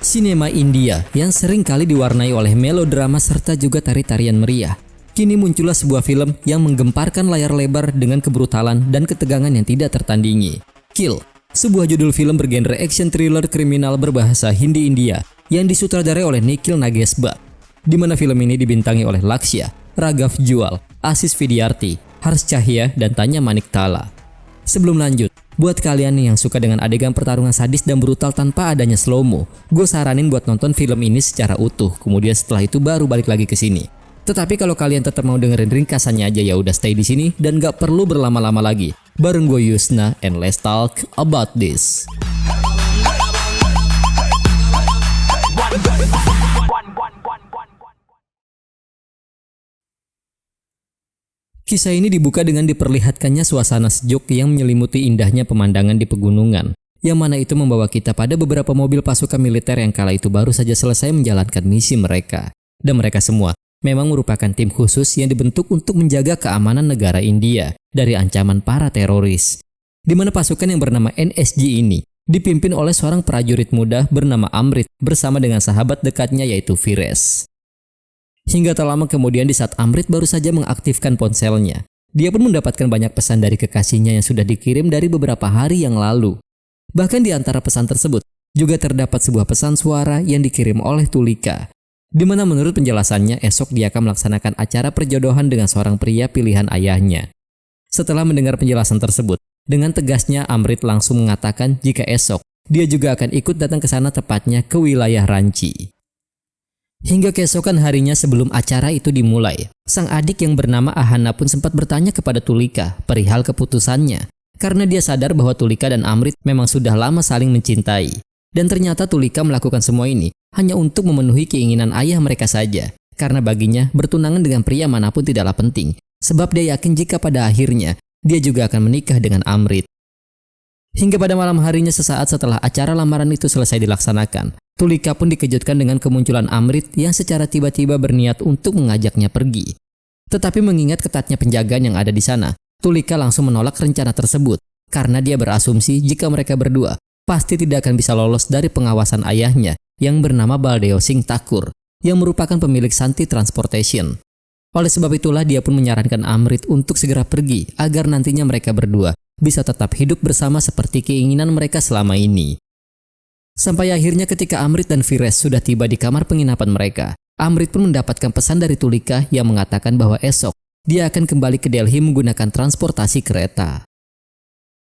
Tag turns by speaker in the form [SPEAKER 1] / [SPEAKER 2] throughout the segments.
[SPEAKER 1] Sinema India yang sering kali diwarnai oleh melodrama serta juga tari-tarian meriah. Kini muncullah sebuah film yang menggemparkan layar lebar dengan kebrutalan dan ketegangan yang tidak tertandingi. Kill, sebuah judul film bergenre action thriller kriminal berbahasa Hindi India yang disutradarai oleh Nikhil Nageswara, di mana film ini dibintangi oleh Lakshya, Raghav Jual, Asis Vidyarthi, Harsh Chahya, dan Tanya Maniktala. Sebelum lanjut, buat kalian yang suka dengan adegan pertarungan sadis dan brutal tanpa adanya slow-mo, gue saranin buat nonton film ini secara utuh, kemudian setelah itu baru balik lagi ke sini. Tetapi kalau kalian tetap mau dengerin ringkasannya aja, ya udah stay di sini dan gak perlu berlama-lama lagi. Bareng gue Yusna, and let's talk about this. Kisah ini dibuka dengan diperlihatkannya suasana sejuk yang menyelimuti indahnya pemandangan di pegunungan, yang mana itu membawa kita pada beberapa mobil pasukan militer yang kala itu baru saja selesai menjalankan misi mereka. Dan mereka semua memang merupakan tim khusus yang dibentuk untuk menjaga keamanan negara India dari ancaman para teroris. Di mana pasukan yang bernama NSG ini dipimpin oleh seorang prajurit muda bernama Amrit bersama dengan sahabat dekatnya yaitu Firesh. Hingga tak lama kemudian di saat Amrit baru saja mengaktifkan ponselnya, dia pun mendapatkan banyak pesan dari kekasihnya yang sudah dikirim dari beberapa hari yang lalu. Bahkan di antara pesan tersebut juga terdapat sebuah pesan suara yang dikirim oleh Tulika, di mana menurut penjelasannya esok dia akan melaksanakan acara perjodohan dengan seorang pria pilihan ayahnya. Setelah mendengar penjelasan tersebut, dengan tegasnya Amrit langsung mengatakan jika esok dia juga akan ikut datang ke sana, tepatnya ke wilayah Ranchi. Hingga keesokan harinya sebelum acara itu dimulai, sang adik yang bernama Ahana pun sempat bertanya kepada Tulika perihal keputusannya, karena dia sadar bahwa Tulika dan Amrit memang sudah lama saling mencintai. Dan ternyata Tulika melakukan semua ini hanya untuk memenuhi keinginan ayah mereka saja, karena baginya bertunangan dengan pria manapun tidaklah penting, sebab dia yakin jika pada akhirnya dia juga akan menikah dengan Amrit. Hingga pada malam harinya sesaat setelah acara lamaran itu selesai dilaksanakan, Tulika pun dikejutkan dengan kemunculan Amrit yang secara tiba-tiba berniat untuk mengajaknya pergi. Tetapi mengingat ketatnya penjagaan yang ada di sana, Tulika langsung menolak rencana tersebut karena dia berasumsi jika mereka berdua pasti tidak akan bisa lolos dari pengawasan ayahnya yang bernama Baldeo Singh Thakur yang merupakan pemilik Santi Transportation. Oleh sebab itulah dia pun menyarankan Amrit untuk segera pergi agar nantinya mereka berdua bisa tetap hidup bersama seperti keinginan mereka selama ini. Sampai akhirnya ketika Amrit dan Firesh sudah tiba di kamar penginapan mereka, Amrit pun mendapatkan pesan dari Tulika yang mengatakan bahwa esok dia akan kembali ke Delhi menggunakan transportasi kereta.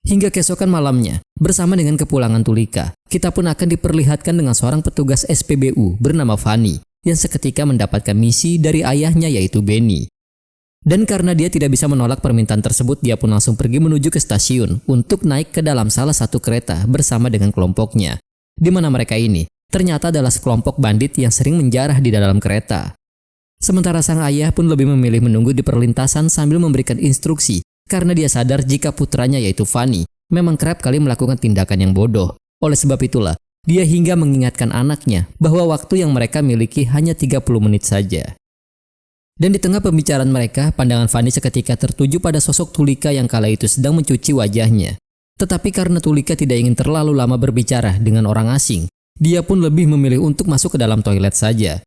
[SPEAKER 1] Hingga keesokan malamnya, bersama dengan kepulangan Tulika, kita pun akan diperlihatkan dengan seorang petugas SPBU bernama Fani yang seketika mendapatkan misi dari ayahnya yaitu Benny. Dan karena dia tidak bisa menolak permintaan tersebut, dia pun langsung pergi menuju ke stasiun untuk naik ke dalam salah satu kereta bersama dengan kelompoknya, di mana mereka ini ternyata adalah sekelompok bandit yang sering menjarah di dalam kereta. Sementara sang ayah pun lebih memilih menunggu di perlintasan sambil memberikan instruksi karena dia sadar jika putranya yaitu Fani memang kerap kali melakukan tindakan yang bodoh. Oleh sebab itulah, dia hingga mengingatkan anaknya bahwa waktu yang mereka miliki hanya 30 menit saja. Dan di tengah pembicaraan mereka, pandangan Fani seketika tertuju pada sosok Tulika yang kala itu sedang mencuci wajahnya. Tetapi karena Tulika tidak ingin terlalu lama berbicara dengan orang asing, dia pun lebih memilih untuk masuk ke dalam toilet saja.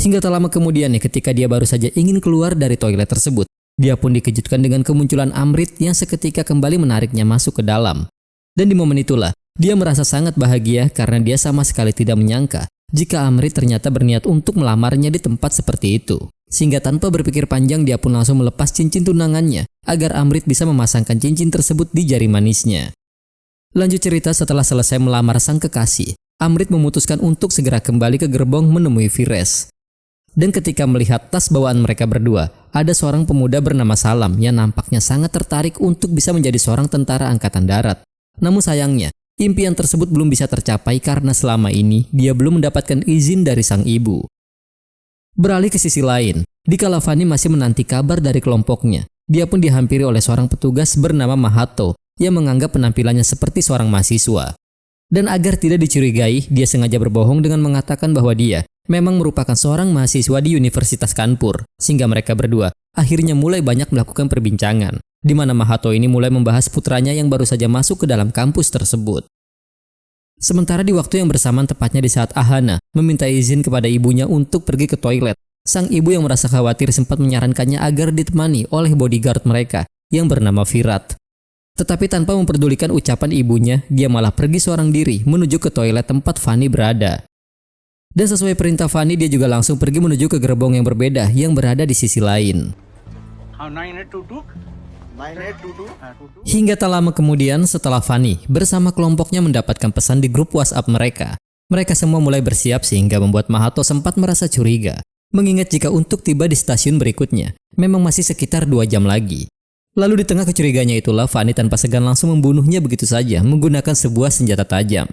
[SPEAKER 1] Hingga tak lama kemudian ketika dia baru saja ingin keluar dari toilet tersebut, dia pun dikejutkan dengan kemunculan Amrit yang seketika kembali menariknya masuk ke dalam. Dan di momen itulah, dia merasa sangat bahagia karena dia sama sekali tidak menyangka jika Amrit ternyata berniat untuk melamarnya di tempat seperti itu. Sehingga tanpa berpikir panjang dia pun langsung melepas cincin tunangannya agar Amrit bisa memasangkan cincin tersebut di jari manisnya. Lanjut cerita, setelah selesai melamar sang kekasih, Amrit memutuskan untuk segera kembali ke gerbong menemui Firesh. Dan ketika melihat tas bawaan mereka berdua, ada seorang pemuda bernama Salam yang nampaknya sangat tertarik untuk bisa menjadi seorang tentara angkatan darat. Namun sayangnya, impian tersebut belum bisa tercapai karena selama ini dia belum mendapatkan izin dari sang ibu. Beralih ke sisi lain, dikala Fani masih menanti kabar dari kelompoknya, dia pun dihampiri oleh seorang petugas bernama Mahato yang menganggap penampilannya seperti seorang mahasiswa. Dan agar tidak dicurigai, dia sengaja berbohong dengan mengatakan bahwa dia memang merupakan seorang mahasiswa di Universitas Kanpur, sehingga mereka berdua akhirnya mulai banyak melakukan perbincangan, di mana Mahato ini mulai membahas putranya yang baru saja masuk ke dalam kampus tersebut. Sementara di waktu yang bersamaan, tepatnya di saat Ahana meminta izin kepada ibunya untuk pergi ke toilet, sang ibu yang merasa khawatir sempat menyarankannya agar ditemani oleh bodyguard mereka yang bernama Virat. Tetapi tanpa memperdulikan ucapan ibunya, dia malah pergi seorang diri menuju ke toilet tempat Fanny berada. Dan sesuai perintah Fanny, dia juga langsung pergi menuju ke gerbong yang berbeda yang berada di sisi lain. Hingga tak lama kemudian, setelah Fanny bersama kelompoknya mendapatkan pesan di grup WhatsApp mereka, mereka semua mulai bersiap sehingga membuat Mahato sempat merasa curiga, mengingat jika untuk tiba di stasiun berikutnya, memang masih sekitar 2 jam lagi. Lalu di tengah kecuriganya itulah, Fanny tanpa segan langsung membunuhnya begitu saja menggunakan sebuah senjata tajam.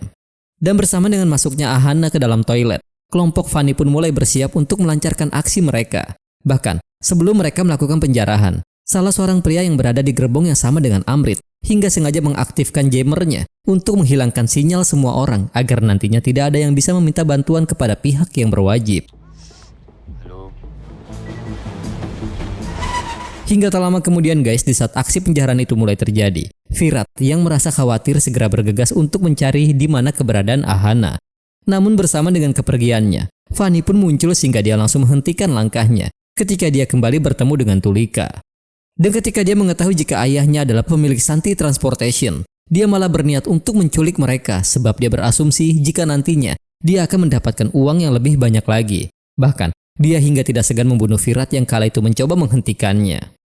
[SPEAKER 1] Dan bersama dengan masuknya Ahana ke dalam toilet, kelompok Fanny pun mulai bersiap untuk melancarkan aksi mereka. Bahkan, sebelum mereka melakukan penjarahan, salah seorang pria yang berada di gerbong yang sama dengan Amrit hingga sengaja mengaktifkan jamernya untuk menghilangkan sinyal semua orang agar nantinya tidak ada yang bisa meminta bantuan kepada pihak yang berwajib. Hingga tak lama kemudian guys, di saat aksi penjarahan itu mulai terjadi, Virat yang merasa khawatir segera bergegas untuk mencari di mana keberadaan Ahana. Namun bersama dengan kepergiannya, Fanny pun muncul sehingga dia langsung menghentikan langkahnya ketika dia kembali bertemu dengan Tulika. Dan ketika dia mengetahui jika ayahnya adalah pemilik Santi Transportation, dia malah berniat untuk menculik mereka sebab dia berasumsi jika nantinya dia akan mendapatkan uang yang lebih banyak lagi. Bahkan, dia hingga tidak segan membunuh Virat yang kala itu mencoba menghentikannya.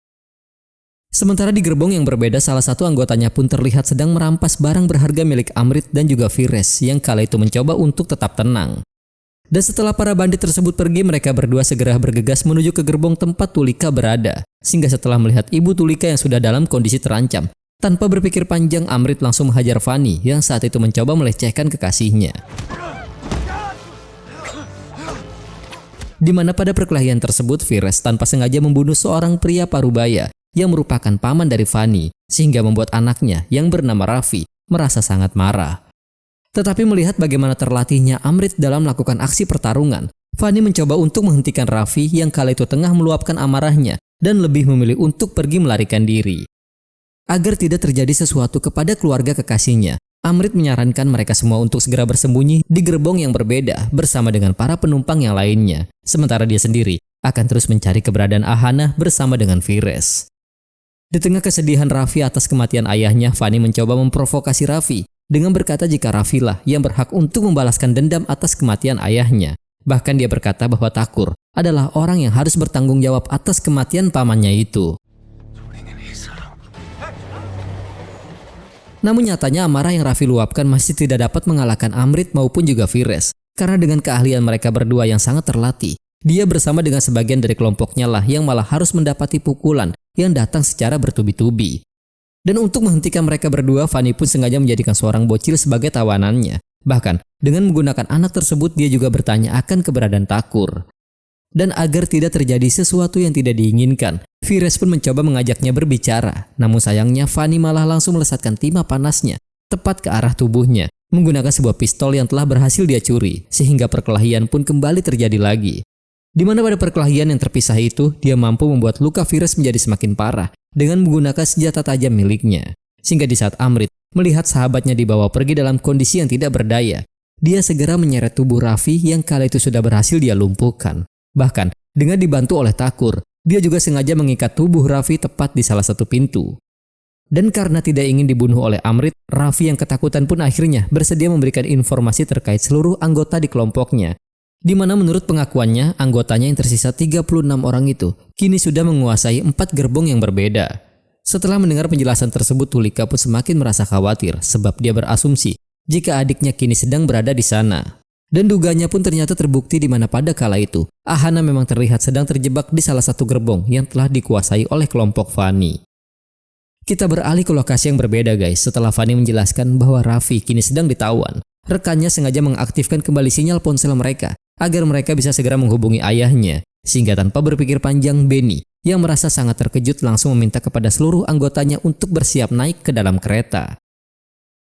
[SPEAKER 1] Sementara di gerbong yang berbeda, salah satu anggotanya pun terlihat sedang merampas barang berharga milik Amrit dan juga Vires yang kala itu mencoba untuk tetap tenang. Dan setelah para bandit tersebut pergi, mereka berdua segera bergegas menuju ke gerbong tempat Tulika berada. Sehingga setelah melihat ibu Tulika yang sudah dalam kondisi terancam, tanpa berpikir panjang, Amrit langsung menghajar Fanny yang saat itu mencoba melecehkan kekasihnya. Di mana pada perkelahian tersebut, Vires tanpa sengaja membunuh seorang pria parubaya yang merupakan paman dari Fanny, sehingga membuat anaknya yang bernama Raffi merasa sangat marah. Tetapi melihat bagaimana terlatihnya Amrit dalam melakukan aksi pertarungan, Fanny mencoba untuk menghentikan Raffi yang kala itu tengah meluapkan amarahnya dan lebih memilih untuk pergi melarikan diri. Agar tidak terjadi sesuatu kepada keluarga kekasihnya, Amrit menyarankan mereka semua untuk segera bersembunyi di gerbong yang berbeda bersama dengan para penumpang yang lainnya. Sementara dia sendiri akan terus mencari keberadaan Ahana bersama dengan Vires. Di tengah kesedihan Raffi atas kematian ayahnya, Fanny mencoba memprovokasi Raffi dengan berkata jika Raffi lah yang berhak untuk membalaskan dendam atas kematian ayahnya. Bahkan dia berkata bahwa Thakur adalah orang yang harus bertanggung jawab atas kematian pamannya itu. Namun nyatanya amarah yang Raffi luapkan masih tidak dapat mengalahkan Amrit maupun juga Vires. Karena dengan keahlian mereka berdua yang sangat terlatih, dia bersama dengan sebagian dari kelompoknya lah yang malah harus mendapati pukulan yang datang secara bertubi-tubi. Dan untuk menghentikan mereka berdua, Fanny pun sengaja menjadikan seorang bocil sebagai tawanannya. Bahkan, dengan menggunakan anak tersebut, dia juga bertanya akan keberadaan Thakur. Dan agar tidak terjadi sesuatu yang tidak diinginkan, Vires pun mencoba mengajaknya berbicara. Namun sayangnya, Fanny malah langsung melesatkan timah panasnya tepat ke arah tubuhnya, menggunakan sebuah pistol yang telah berhasil dia curi, sehingga perkelahian pun kembali terjadi lagi. Di mana pada perkelahian yang terpisah itu, dia mampu membuat luka Vires menjadi semakin parah dengan menggunakan senjata tajam miliknya. Sehingga di saat Amrit melihat sahabatnya dibawa pergi dalam kondisi yang tidak berdaya, dia segera menyeret tubuh Raffi yang kala itu sudah berhasil dia lumpuhkan. Bahkan, dengan dibantu oleh Thakur, dia juga sengaja mengikat tubuh Raffi tepat di salah satu pintu. Dan karena tidak ingin dibunuh oleh Amrit, Raffi yang ketakutan pun akhirnya bersedia memberikan informasi terkait seluruh anggota di kelompoknya. Di mana menurut pengakuannya, anggotanya yang tersisa 36 orang itu kini sudah menguasai 4 gerbong yang berbeda. Setelah mendengar penjelasan tersebut, Tulika pun semakin merasa khawatir sebab dia berasumsi jika adiknya kini sedang berada di sana. Dan duganya pun ternyata terbukti di mana pada kala itu, Ahana memang terlihat sedang terjebak di salah satu gerbong yang telah dikuasai oleh kelompok Fanny. Kita beralih ke lokasi yang berbeda guys. Setelah Fanny menjelaskan bahwa Raffi kini sedang ditawan, rekannya sengaja mengaktifkan kembali sinyal ponsel mereka agar mereka bisa segera menghubungi ayahnya. Sehingga tanpa berpikir panjang, Benny yang merasa sangat terkejut langsung meminta kepada seluruh anggotanya untuk bersiap naik ke dalam kereta.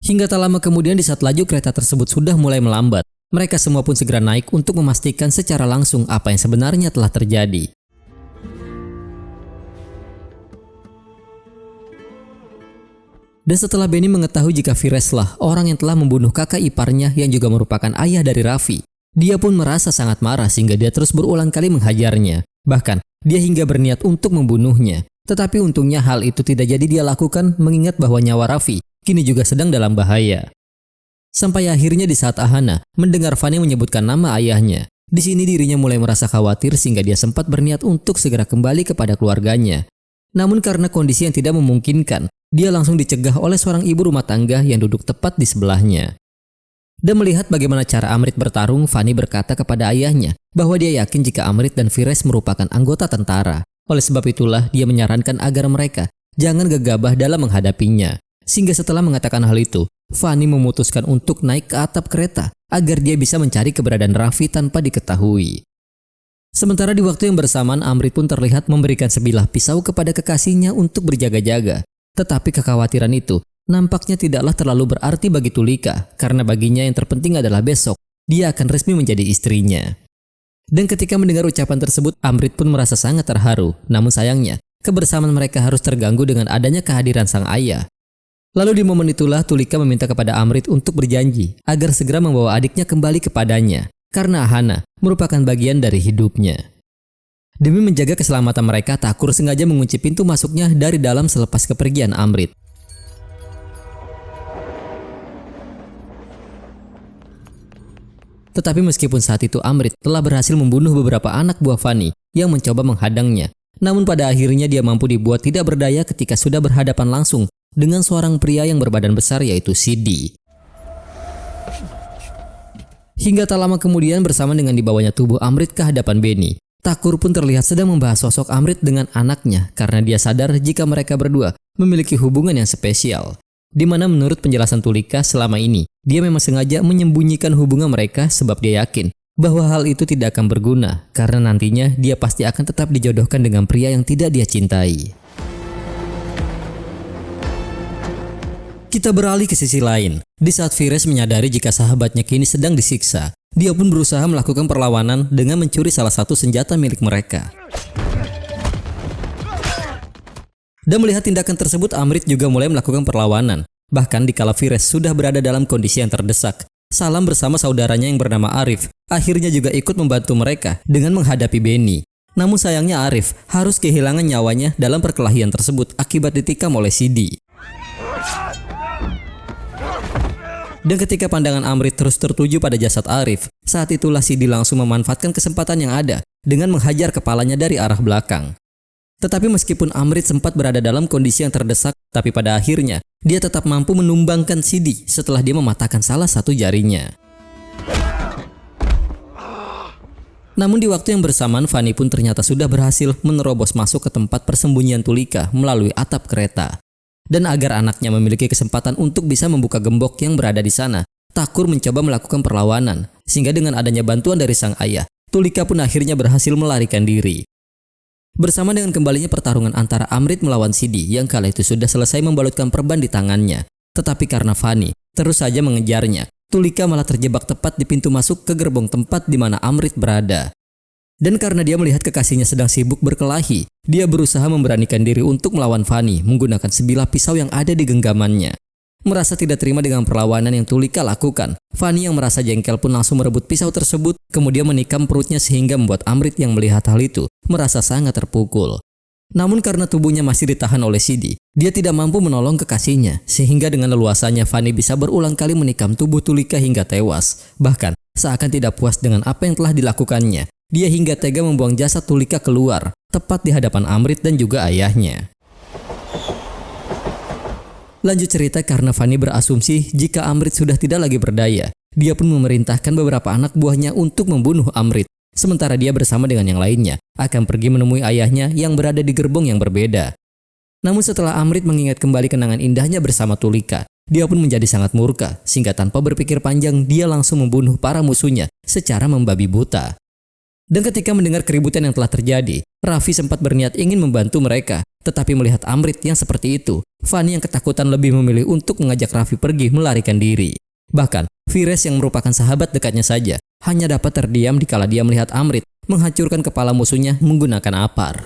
[SPEAKER 1] Hingga tak lama kemudian di saat laju kereta tersebut sudah mulai melambat, mereka semua pun segera naik untuk memastikan secara langsung apa yang sebenarnya telah terjadi. Dan setelah Benny mengetahui jika Fires lah orang yang telah membunuh kakak iparnya yang juga merupakan ayah dari Raffi, dia pun merasa sangat marah sehingga dia terus berulang kali menghajarnya. Bahkan, dia hingga berniat untuk membunuhnya. Tetapi untungnya hal itu tidak jadi dia lakukan mengingat bahwa nyawa Raffi kini juga sedang dalam bahaya. Sampai akhirnya di saat Ahana mendengar Fanny menyebutkan nama ayahnya, di sini dirinya mulai merasa khawatir sehingga dia sempat berniat untuk segera kembali kepada keluarganya. Namun karena kondisi yang tidak memungkinkan, dia langsung dicegah oleh seorang ibu rumah tangga yang duduk tepat di sebelahnya. Dan melihat bagaimana cara Amrit bertarung, Fanny berkata kepada ayahnya bahwa dia yakin jika Amrit dan Fires merupakan anggota tentara. Oleh sebab itulah dia menyarankan agar mereka jangan gegabah dalam menghadapinya. Sehingga setelah mengatakan hal itu, Fanny memutuskan untuk naik ke atap kereta agar dia bisa mencari keberadaan Raffi tanpa diketahui. Sementara di waktu yang bersamaan, Amrit pun terlihat memberikan sebilah pisau kepada kekasihnya untuk berjaga-jaga. Tetapi kekhawatiran itu nampaknya tidaklah terlalu berarti bagi Tulika, karena baginya yang terpenting adalah besok dia akan resmi menjadi istrinya. Dan ketika mendengar ucapan tersebut, Amrit pun merasa sangat terharu. Namun sayangnya, kebersamaan mereka harus terganggu dengan adanya kehadiran sang ayah. Lalu di momen itulah Tulika meminta kepada Amrit untuk berjanji agar segera membawa adiknya kembali kepadanya, karena Ahana merupakan bagian dari hidupnya. Demi menjaga keselamatan mereka, Thakur sengaja mengunci pintu masuknya dari dalam selepas kepergian Amrit. Tetapi meskipun saat itu Amrit telah berhasil membunuh beberapa anak buah Fanny yang mencoba menghadangnya, namun pada akhirnya dia mampu dibuat tidak berdaya ketika sudah berhadapan langsung dengan seorang pria yang berbadan besar yaitu Sidi. Hingga tak lama kemudian bersama dengan dibawanya tubuh Amrit ke hadapan Benny, Thakur pun terlihat sedang membahas sosok Amrit dengan anaknya karena dia sadar jika mereka berdua memiliki hubungan yang spesial. Di mana menurut penjelasan Tulika selama ini, dia memang sengaja menyembunyikan hubungan mereka sebab dia yakin bahwa hal itu tidak akan berguna karena nantinya dia pasti akan tetap dijodohkan dengan pria yang tidak dia cintai. Kita beralih ke sisi lain. Di saat Fires menyadari jika sahabatnya kini sedang disiksa, dia pun berusaha melakukan perlawanan dengan mencuri salah satu senjata milik mereka. Dan melihat tindakan tersebut, Amrit juga mulai melakukan perlawanan. Bahkan dikala Fires sudah berada dalam kondisi yang terdesak, Salam bersama saudaranya yang bernama Arif akhirnya juga ikut membantu mereka dengan menghadapi Benny. Namun sayangnya Arif harus kehilangan nyawanya dalam perkelahian tersebut akibat ditikam oleh Sidi. Dan ketika pandangan Amrit terus tertuju pada jasad Arif, saat itulah Sidi langsung memanfaatkan kesempatan yang ada dengan menghajar kepalanya dari arah belakang. Tetapi meskipun Amrit sempat berada dalam kondisi yang terdesak, tapi pada akhirnya dia tetap mampu menumbangkan Sidi setelah dia mematahkan salah satu jarinya. Namun di waktu yang bersamaan, Fanny pun ternyata sudah berhasil menerobos masuk ke tempat persembunyian Tulika melalui atap kereta. Dan agar anaknya memiliki kesempatan untuk bisa membuka gembok yang berada di sana, Thakur mencoba melakukan perlawanan, sehingga dengan adanya bantuan dari sang ayah, Tulika pun akhirnya berhasil melarikan diri. Bersama dengan kembalinya pertarungan antara Amrit melawan Sidi yang kala itu sudah selesai membalutkan perban di tangannya. Tetapi karena Fanny terus saja mengejarnya, Tulika malah terjebak tepat di pintu masuk ke gerbong tempat di mana Amrit berada. Dan karena dia melihat kekasihnya sedang sibuk berkelahi, dia berusaha memberanikan diri untuk melawan Fanny menggunakan sebilah pisau yang ada di genggamannya. Merasa tidak terima dengan perlawanan yang Tulika lakukan, Fanny yang merasa jengkel pun langsung merebut pisau tersebut, kemudian menikam perutnya sehingga membuat Amrit yang melihat hal itu merasa sangat terpukul. Namun karena tubuhnya masih ditahan oleh Sidi, dia tidak mampu menolong kekasihnya, sehingga dengan leluasanya Fanny bisa berulang kali menikam tubuh Tulika hingga tewas. Bahkan seakan tidak puas dengan apa yang telah dilakukannya, dia hingga tega membuang jasad Tulika keluar, tepat di hadapan Amrit dan juga ayahnya. Lanjut cerita, karena Fanny berasumsi jika Amrit sudah tidak lagi berdaya, dia pun memerintahkan beberapa anak buahnya untuk membunuh Amrit. Sementara dia bersama dengan yang lainnya akan pergi menemui ayahnya yang berada di gerbong yang berbeda. Namun setelah Amrit mengingat kembali kenangan indahnya bersama Tulika, dia pun menjadi sangat murka, sehingga tanpa berpikir panjang dia langsung membunuh para musuhnya secara membabi buta. Dan ketika mendengar keributan yang telah terjadi, Raffi sempat berniat ingin membantu mereka. Tetapi melihat Amrit yang seperti itu, Fanny yang ketakutan lebih memilih untuk mengajak Raffi pergi melarikan diri. Bahkan, Fires yang merupakan sahabat dekatnya saja hanya dapat terdiam dikala dia melihat Amrit menghancurkan kepala musuhnya menggunakan apar.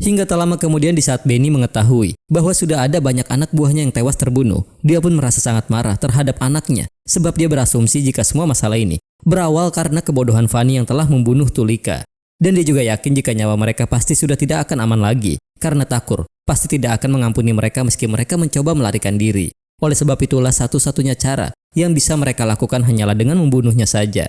[SPEAKER 1] Hingga tak lama kemudian di saat Benny mengetahui bahwa sudah ada banyak anak buahnya yang tewas terbunuh, dia pun merasa sangat marah terhadap anaknya sebab dia berasumsi jika semua masalah ini berawal karena kebodohan Fanny yang telah membunuh Tulika. Dan dia juga yakin jika nyawa mereka pasti sudah tidak akan aman lagi karena Thakur pasti tidak akan mengampuni mereka meski mereka mencoba melarikan diri. Oleh sebab itulah satu-satunya cara yang bisa mereka lakukan hanyalah dengan membunuhnya saja.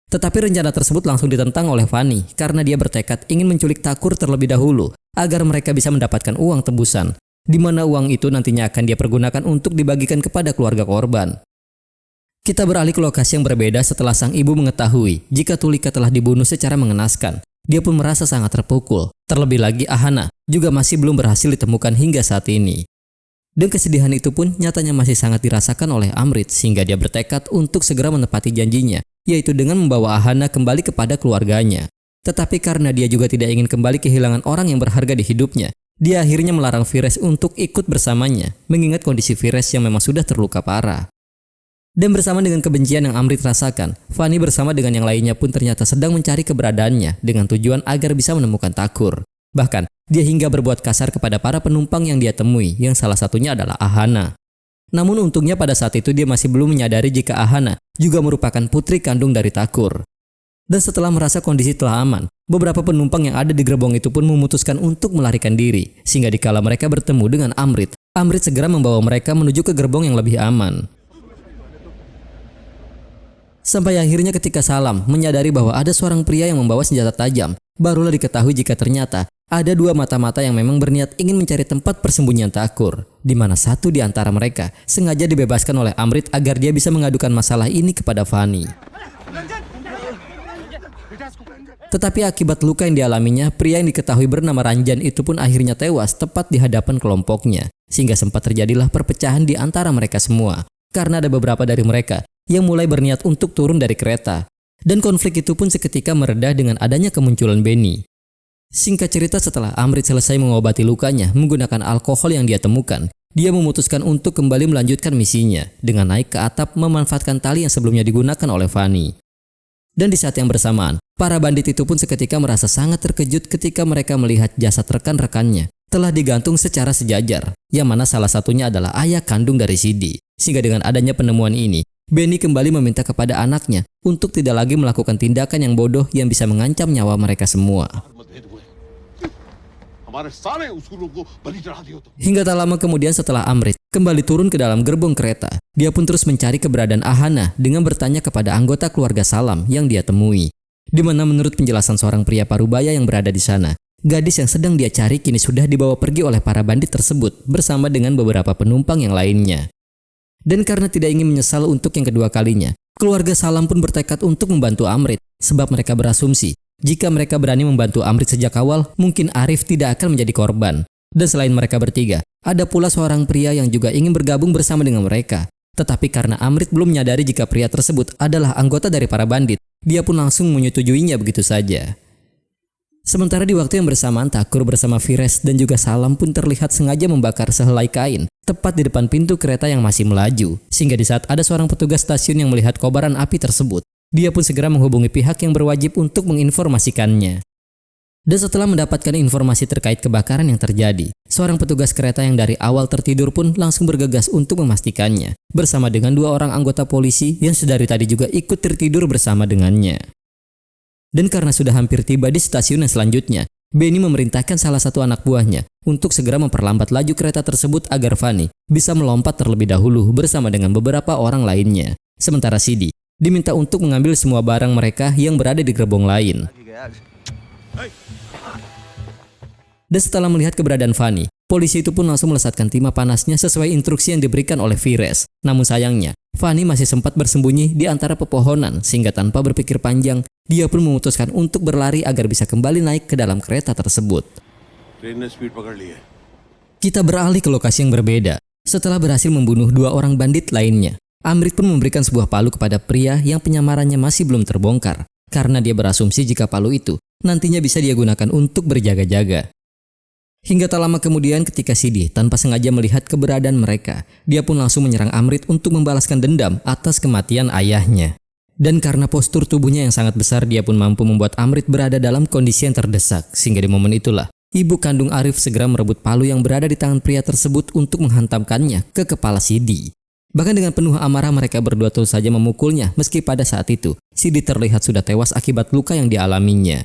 [SPEAKER 1] Tetapi rencana tersebut langsung ditentang oleh Fanny karena dia bertekad ingin menculik Thakur terlebih dahulu agar mereka bisa mendapatkan uang tebusan, di mana uang itu nantinya akan dia pergunakan untuk dibagikan kepada keluarga korban. Kita beralih ke lokasi yang berbeda setelah sang ibu mengetahui jika Tulika telah dibunuh secara mengenaskan. Dia pun merasa sangat terpukul. Terlebih lagi Ahana juga masih belum berhasil ditemukan hingga saat ini. Dan kesedihan itu pun nyatanya masih sangat dirasakan oleh Amrit sehingga dia bertekad untuk segera menepati janjinya, yaitu dengan membawa Ahana kembali kepada keluarganya. Tetapi karena dia juga tidak ingin kembali kehilangan orang yang berharga di hidupnya, dia akhirnya melarang Vires untuk ikut bersamanya, mengingat kondisi Vires yang memang sudah terluka parah. Dan bersama dengan kebencian yang Amrit rasakan, Fanny bersama dengan yang lainnya pun ternyata sedang mencari keberadaannya dengan tujuan agar bisa menemukan Thakur. Bahkan, dia hingga berbuat kasar kepada para penumpang yang dia temui, yang salah satunya adalah Ahana. Namun untungnya pada saat itu dia masih belum menyadari jika Ahana juga merupakan putri kandung dari Thakur. Dan setelah merasa kondisi telah aman, beberapa penumpang yang ada di gerbong itu pun memutuskan untuk melarikan diri, sehingga dikala mereka bertemu dengan Amrit, Amrit segera membawa mereka menuju ke gerbong yang lebih aman. Sampai akhirnya ketika Salam menyadari bahwa ada seorang pria yang membawa senjata tajam, barulah diketahui jika ternyata ada dua mata-mata yang memang berniat ingin mencari tempat persembunyian Thakur, di mana satu di antara mereka sengaja dibebaskan oleh Amrit agar dia bisa mengadukan masalah ini kepada Fanny. Tetapi akibat luka yang dialaminya, pria yang diketahui bernama Ranjan itu pun akhirnya tewas tepat di hadapan kelompoknya, sehingga sempat terjadilah perpecahan di antara mereka semua, karena ada beberapa dari mereka yang mulai berniat untuk turun dari kereta. Dan konflik itu pun seketika mereda dengan adanya kemunculan Benny. Singkat cerita, setelah Amrit selesai mengobati lukanya menggunakan alkohol yang dia temukan, dia memutuskan untuk kembali melanjutkan misinya dengan naik ke atap memanfaatkan tali yang sebelumnya digunakan oleh Fanny. Dan di saat yang bersamaan, para bandit itu pun seketika merasa sangat terkejut ketika mereka melihat jasad rekan-rekannya telah digantung secara sejajar, yang mana salah satunya adalah ayah kandung dari Sidi. Sehingga dengan adanya penemuan ini, Benny kembali meminta kepada anaknya untuk tidak lagi melakukan tindakan yang bodoh yang bisa mengancam nyawa mereka semua. Hingga tak lama kemudian setelah Amrit kembali turun ke dalam gerbong kereta, dia pun terus mencari keberadaan Ahana dengan bertanya kepada anggota keluarga Salam yang dia temui. Di mana menurut penjelasan seorang pria parubaya yang berada di sana, gadis yang sedang dia cari kini sudah dibawa pergi oleh para bandit tersebut bersama dengan beberapa penumpang yang lainnya. Dan karena tidak ingin menyesal untuk yang kedua kalinya, keluarga Salam pun bertekad untuk membantu Amrit, sebab mereka berasumsi jika mereka berani membantu Amrit sejak awal, mungkin Arif tidak akan menjadi korban. Dan selain mereka bertiga, ada pula seorang pria yang juga ingin bergabung bersama dengan mereka. Tetapi karena Amrit belum menyadari jika pria tersebut adalah anggota dari para bandit, dia pun langsung menyetujuinya begitu saja. Sementara di waktu yang bersamaan, Thakur bersama Vires dan juga Salam pun terlihat sengaja membakar sehelai kain tepat di depan pintu kereta yang masih melaju. Sehingga di saat ada seorang petugas stasiun yang melihat kobaran api tersebut, dia pun segera menghubungi pihak yang berwajib untuk menginformasikannya. Dan setelah mendapatkan informasi terkait kebakaran yang terjadi, seorang petugas kereta yang dari awal tertidur pun langsung bergegas untuk memastikannya, bersama dengan dua orang anggota polisi yang sedari tadi juga ikut tertidur bersama dengannya. Dan karena sudah hampir tiba di stasiun yang selanjutnya, Benny memerintahkan salah satu anak buahnya untuk segera memperlambat laju kereta tersebut agar Fanny bisa melompat terlebih dahulu bersama dengan beberapa orang lainnya. Sementara Sidi diminta untuk mengambil semua barang mereka yang berada di gerbong lain. Dan setelah melihat keberadaan Fanny, polisi itu pun langsung melesatkan timah panasnya sesuai instruksi yang diberikan oleh Vires. Namun sayangnya, Fanny masih sempat bersembunyi di antara pepohonan sehingga tanpa berpikir panjang, dia pun memutuskan untuk berlari agar bisa kembali naik ke dalam kereta tersebut. Kita beralih ke lokasi yang berbeda. Setelah berhasil membunuh dua orang bandit lainnya, Amrit pun memberikan sebuah palu kepada pria yang penyamarannya masih belum terbongkar, karena dia berasumsi jika palu itu nantinya bisa dia gunakan untuk berjaga-jaga. Hingga tak lama kemudian ketika Sidi tanpa sengaja melihat keberadaan mereka, dia pun langsung menyerang Amrit untuk membalaskan dendam atas kematian ayahnya. Dan karena postur tubuhnya yang sangat besar, dia pun mampu membuat Amrit berada dalam kondisi yang terdesak, sehingga di momen itulah ibu kandung Arif segera merebut palu yang berada di tangan pria tersebut untuk menghantamkannya ke kepala Sidi. Bahkan dengan penuh amarah mereka berdua terus saja memukulnya meski pada saat itu Sidi terlihat sudah tewas akibat luka yang dialaminya.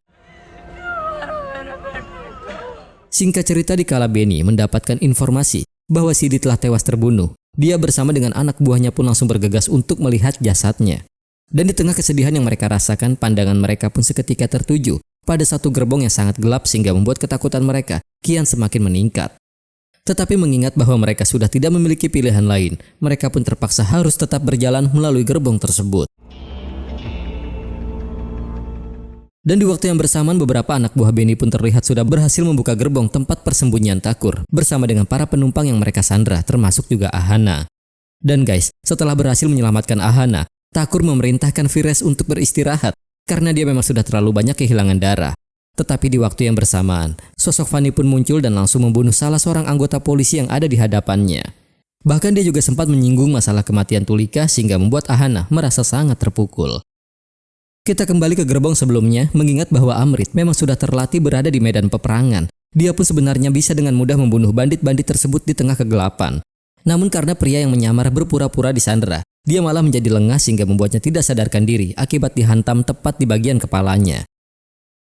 [SPEAKER 1] Singkat cerita, dikala Benny mendapatkan informasi bahwa Sidi telah tewas terbunuh, dia bersama dengan anak buahnya pun langsung bergegas untuk melihat jasadnya. Dan di tengah kesedihan yang mereka rasakan, pandangan mereka pun seketika tertuju pada satu gerbong yang sangat gelap sehingga membuat ketakutan mereka kian semakin meningkat. Tetapi mengingat bahwa mereka sudah tidak memiliki pilihan lain, mereka pun terpaksa harus tetap berjalan melalui gerbong tersebut. Dan di waktu yang bersamaan beberapa anak buah Benny pun terlihat sudah berhasil membuka gerbong tempat persembunyian Thakur bersama dengan para penumpang yang mereka sandra termasuk juga Ahana. Dan guys, setelah berhasil menyelamatkan Ahana, Thakur memerintahkan Vires untuk beristirahat karena dia memang sudah terlalu banyak kehilangan darah. Tetapi di waktu yang bersamaan, sosok Fanny pun muncul dan langsung membunuh salah seorang anggota polisi yang ada di hadapannya. Bahkan dia juga sempat menyinggung masalah kematian Tulika sehingga membuat Ahana merasa sangat terpukul. Kita kembali ke gerbong sebelumnya, mengingat bahwa Amrit memang sudah terlatih berada di medan peperangan. Dia pun sebenarnya bisa dengan mudah membunuh bandit-bandit tersebut di tengah kegelapan. Namun karena pria yang menyamar berpura-pura disandera, dia malah menjadi lengah sehingga membuatnya tidak sadarkan diri akibat dihantam tepat di bagian kepalanya.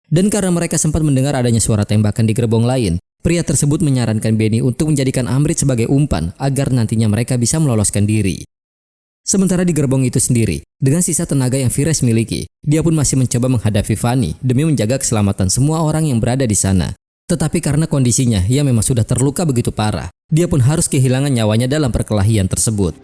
[SPEAKER 1] Dan karena mereka sempat mendengar adanya suara tembakan di gerbong lain, pria tersebut menyarankan Benny untuk menjadikan Amrit sebagai umpan agar nantinya mereka bisa meloloskan diri. Sementara di gerbong itu sendiri, dengan sisa tenaga yang Vires miliki, dia pun masih mencoba menghadapi Fanny demi menjaga keselamatan semua orang yang berada di sana. Tetapi karena kondisinya yang memang sudah terluka begitu parah, dia pun harus kehilangan nyawanya dalam perkelahian tersebut.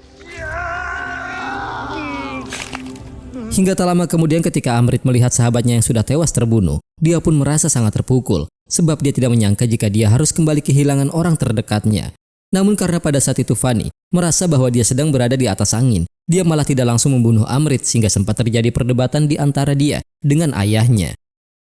[SPEAKER 1] Hingga tak lama kemudian ketika Amrit melihat sahabatnya yang sudah tewas terbunuh, dia pun merasa sangat terpukul, sebab dia tidak menyangka jika dia harus kembali kehilangan orang terdekatnya. Namun karena pada saat itu Fanny merasa bahwa dia sedang berada di atas angin, dia malah tidak langsung membunuh Amrit sehingga sempat terjadi perdebatan di antara dia dengan ayahnya.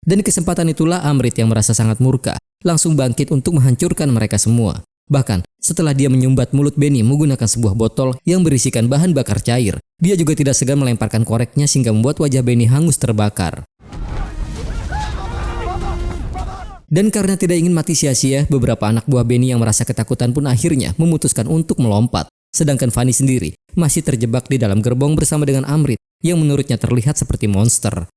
[SPEAKER 1] Dan kesempatan itulah Amrit yang merasa sangat murka, langsung bangkit untuk menghancurkan mereka semua. Bahkan setelah dia menyumbat mulut Benny menggunakan sebuah botol yang berisikan bahan bakar cair, dia juga tidak segan melemparkan koreknya sehingga membuat wajah Benny hangus terbakar. Dan karena tidak ingin mati sia-sia, beberapa anak buah Benny yang merasa ketakutan pun akhirnya memutuskan untuk melompat. Sedangkan Fanny sendiri masih terjebak di dalam gerbong bersama dengan Amrit yang menurutnya terlihat seperti monster.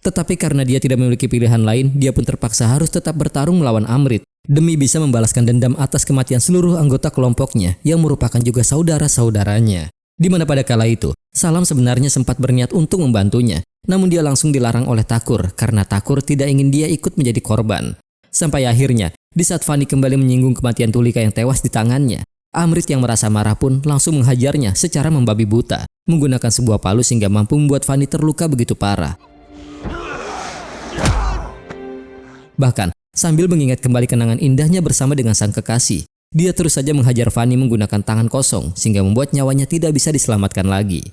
[SPEAKER 1] Tetapi karena dia tidak memiliki pilihan lain, dia pun terpaksa harus tetap bertarung melawan Amrit demi bisa membalaskan dendam atas kematian seluruh anggota kelompoknya yang merupakan juga saudara-saudaranya. Di mana pada kala itu, Salam sebenarnya sempat berniat untuk membantunya, namun dia langsung dilarang oleh Thakur karena Thakur tidak ingin dia ikut menjadi korban. Sampai akhirnya, di saat Fanny kembali menyinggung kematian Tulika yang tewas di tangannya, Amrit yang merasa marah pun langsung menghajarnya secara membabi buta, menggunakan sebuah palu sehingga mampu membuat Fanny terluka begitu parah. Bahkan, sambil mengingat kembali kenangan indahnya bersama dengan sang kekasih, dia terus saja menghajar Fanny menggunakan tangan kosong sehingga membuat nyawanya tidak bisa diselamatkan lagi.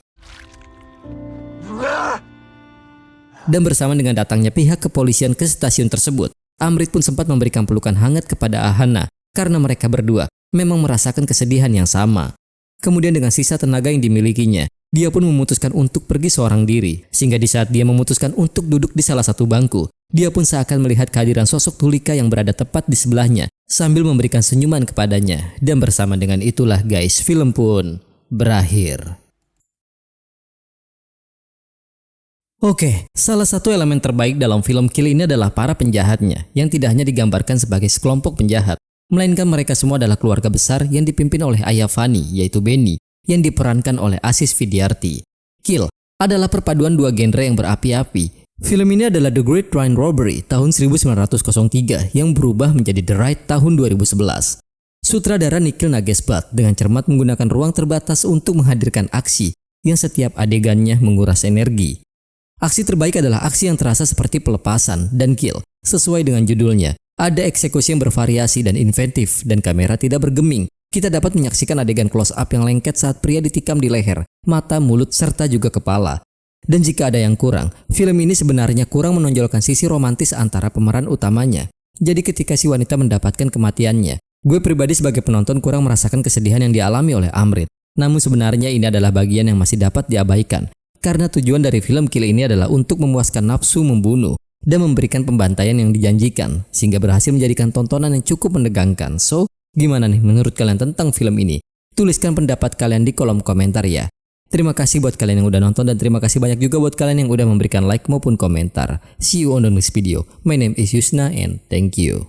[SPEAKER 1] Dan bersama dengan datangnya pihak kepolisian ke stasiun tersebut, Amrit pun sempat memberikan pelukan hangat kepada Ahana karena mereka berdua memang merasakan kesedihan yang sama. Kemudian dengan sisa tenaga yang dimilikinya, dia pun memutuskan untuk pergi seorang diri, sehingga di saat dia memutuskan untuk duduk di salah satu bangku, dia pun seakan melihat kehadiran sosok Tulika yang berada tepat di sebelahnya sambil memberikan senyuman kepadanya. Dan bersama dengan itulah guys, film pun berakhir. Oke, salah satu elemen terbaik dalam film Kill ini adalah para penjahatnya yang tidak hanya digambarkan sebagai sekelompok penjahat, melainkan mereka semua adalah keluarga besar yang dipimpin oleh ayah Fanny, yaitu Benny, yang diperankan oleh Aziz Vidyarti. Kill adalah perpaduan dua genre yang berapi-api. Film ini adalah The Great Train Robbery tahun 1903 yang berubah menjadi The Raid tahun 2011. Sutradara Nikhil Nagesblat dengan cermat menggunakan ruang terbatas untuk menghadirkan aksi yang setiap adegannya menguras energi. Aksi terbaik adalah aksi yang terasa seperti pelepasan dan kill. Sesuai dengan judulnya, ada eksekusi yang bervariasi dan inventif dan kamera tidak bergeming. Kita dapat menyaksikan adegan close up yang lengket saat pria ditikam di leher, mata, mulut, serta juga kepala. Dan jika ada yang kurang, film ini sebenarnya kurang menonjolkan sisi romantis antara pemeran utamanya. Jadi ketika si wanita mendapatkan kematiannya, gue pribadi sebagai penonton kurang merasakan kesedihan yang dialami oleh Amrit. Namun sebenarnya ini adalah bagian yang masih dapat diabaikan. Karena tujuan dari film Kill ini adalah untuk memuaskan nafsu membunuh. dan memberikan pembantaian yang dijanjikan, sehingga berhasil menjadikan tontonan yang cukup menegangkan. So, gimana nih menurut kalian tentang film ini? Tuliskan pendapat kalian di kolom komentar ya. Terima kasih buat kalian yang udah nonton dan terima kasih banyak juga buat kalian yang udah memberikan like maupun komentar. See you on the next video. My name is Yusna and thank you.